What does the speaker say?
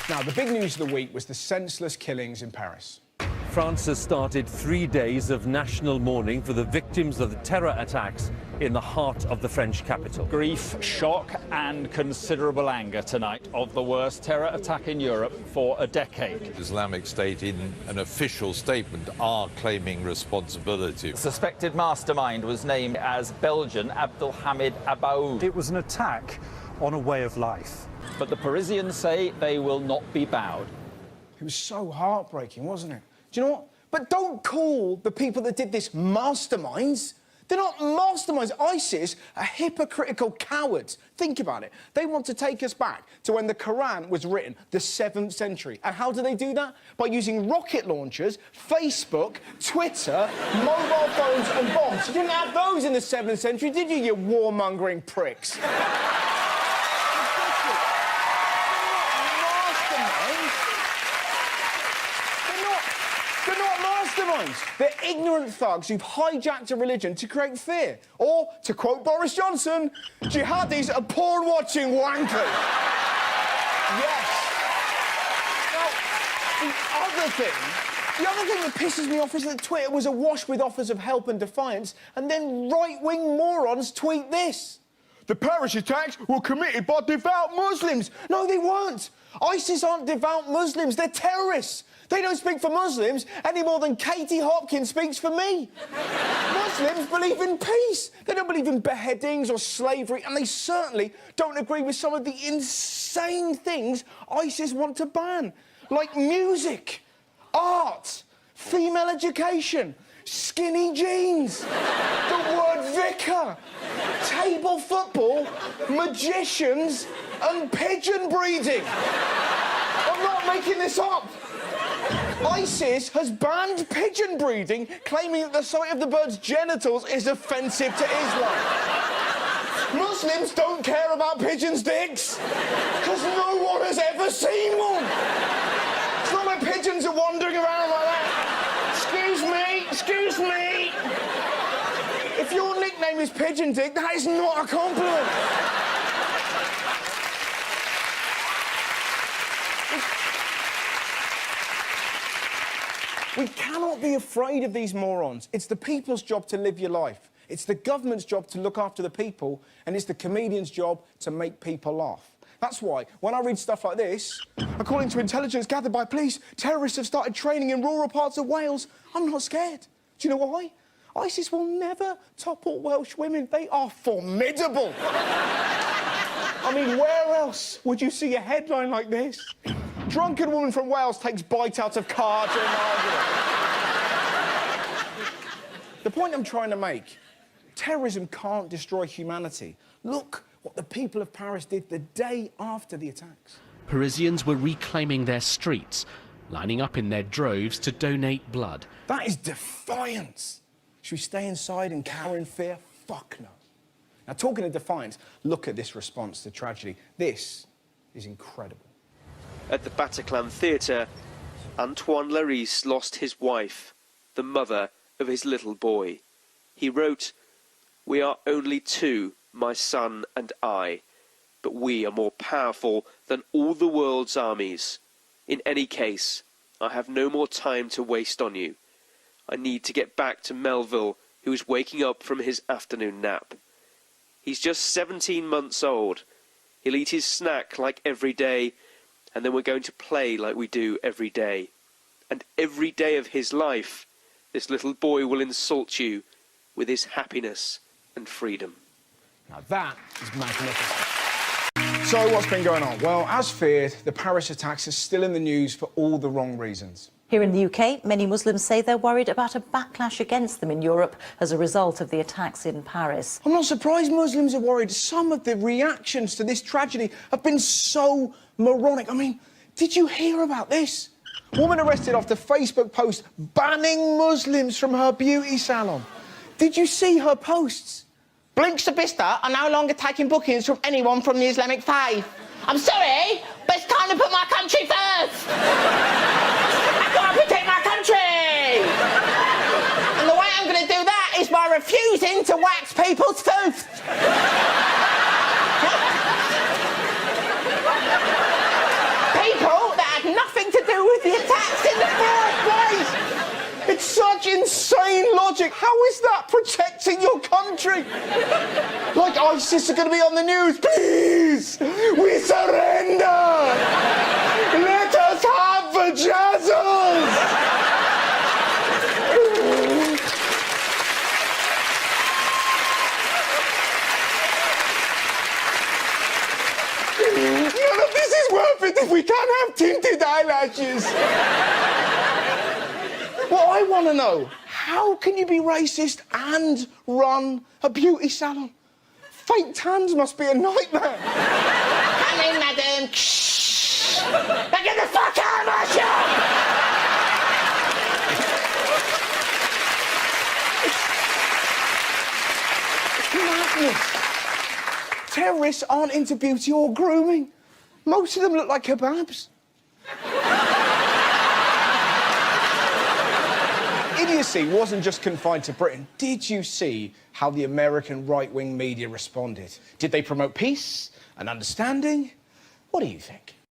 Now, the big news of the week was the senseless killings in Paris. France has started 3 days of national mourning for the victims of the terror attacks in the heart of the French capital. Grief, shock and considerable anger tonight of the worst terror attack in Europe for a decade. Islamic State, in an official statement, are claiming responsibility. The suspected mastermind was named as Belgian Abdelhamid Abaoud. It was an attack on a way of life. But the Parisians say they will not be bowed. It was so heartbreaking, wasn't it? Do you know what? But don't call the people that did this masterminds. They're not masterminds. ISIS are hypocritical cowards. Think about it. They want to take us back to when the Quran was written, the 7th century. And how do they do that? By using rocket launchers, Facebook, Twitter, mobile phones and bombs. You didn't have those in the 7th century, did you warmongering pricks? They're ignorant thugs who've hijacked a religion to create fear. Or, to quote Boris Johnson, jihadis are porn-watching wankers. Yes. Now, the other thing that pisses me off is that Twitter was awash with offers of help and defiance, and then right-wing morons tweet this. The Paris attacks were committed by devout Muslims. No, they weren't. ISIS aren't devout Muslims, they're terrorists. They don't speak for Muslims any more than Katie Hopkins speaks for me. Muslims believe in peace. They don't believe in beheadings or slavery, and they certainly don't agree with some of the insane things ISIS want to ban, like music, art, female education, skinny jeans, the word vicar, table football, magicians, and pigeon breeding. I'm not making this up. ISIS has banned pigeon breeding, claiming that the sight of the bird's genitals is offensive to Islam. Muslims don't care about pigeons' dicks, because no one has ever seen one. It's not like pigeons are wandering around like that. Excuse me. If your nickname is Pigeon Dick, that is not a compliment. We cannot be afraid of these morons. It's the people's job to live your life. It's the government's job to look after the people, and it's the comedian's job to make people laugh. That's why, when I read stuff like this, according to intelligence gathered by police, terrorists have started training in rural parts of Wales, I'm not scared. Do you know why? ISIS will never topple Welsh women. They are formidable. I mean, where else would you see a headline like this? Drunken woman from Wales takes bite out of car during argument. The point I'm trying to make, terrorism can't destroy humanity. Look what the people of Paris did the day after the attacks. Parisians were reclaiming their streets, lining up in their droves to donate blood. That is defiance. Should we stay inside and cower in fear? Fuck no. Now, talking of defiance, look at this response to tragedy. This is incredible. At the Bataclan Theatre, Antoine Larice lost his wife, the mother of his little boy. He wrote, "We are only two, my son and I, but we are more powerful than all the world's armies. In any case, I have no more time to waste on you. I need to get back to Melville, who is waking up from his afternoon nap. He's just 17 months old. He'll eat his snack like every day, and then we're going to play like we do every day. And every day of his life, this little boy will insult you with his happiness and freedom." Now that is magnificent. So what's been going on? Well, as feared, the Paris attacks are still in the news for all the wrong reasons. Here in the UK, many Muslims say they're worried about a backlash against them in Europe as a result of the attacks in Paris. I'm not surprised Muslims are worried. Some of the reactions to this tragedy have been so moronic. I mean, did you hear about this? Woman arrested after Facebook post banning Muslims from her beauty salon. Did you see her posts? Blink Sabista are no longer taking bookings from anyone from the Islamic faith. I'm sorry, but it's time to put my country first. I've got to protect my country. And the way I'm going to do that is by refusing to wax people's teeth. People that think, how is that protecting your country? Like ISIS are going to be on the news. Please, we surrender. Let us have the jazzles. None of this is worth it if we can't have tinted eyelashes. What I want to know, how can you be racist and run a beauty salon? Fake tans must be a nightmare. Come in, madam. Shh. Now get the fuck out of my shop! It's madness. Terrorists aren't into beauty or grooming. Most of them look like kebabs. Idiocy wasn't just confined to Britain. Did you see how the American right-wing media responded? Did they promote peace and understanding? What do you think?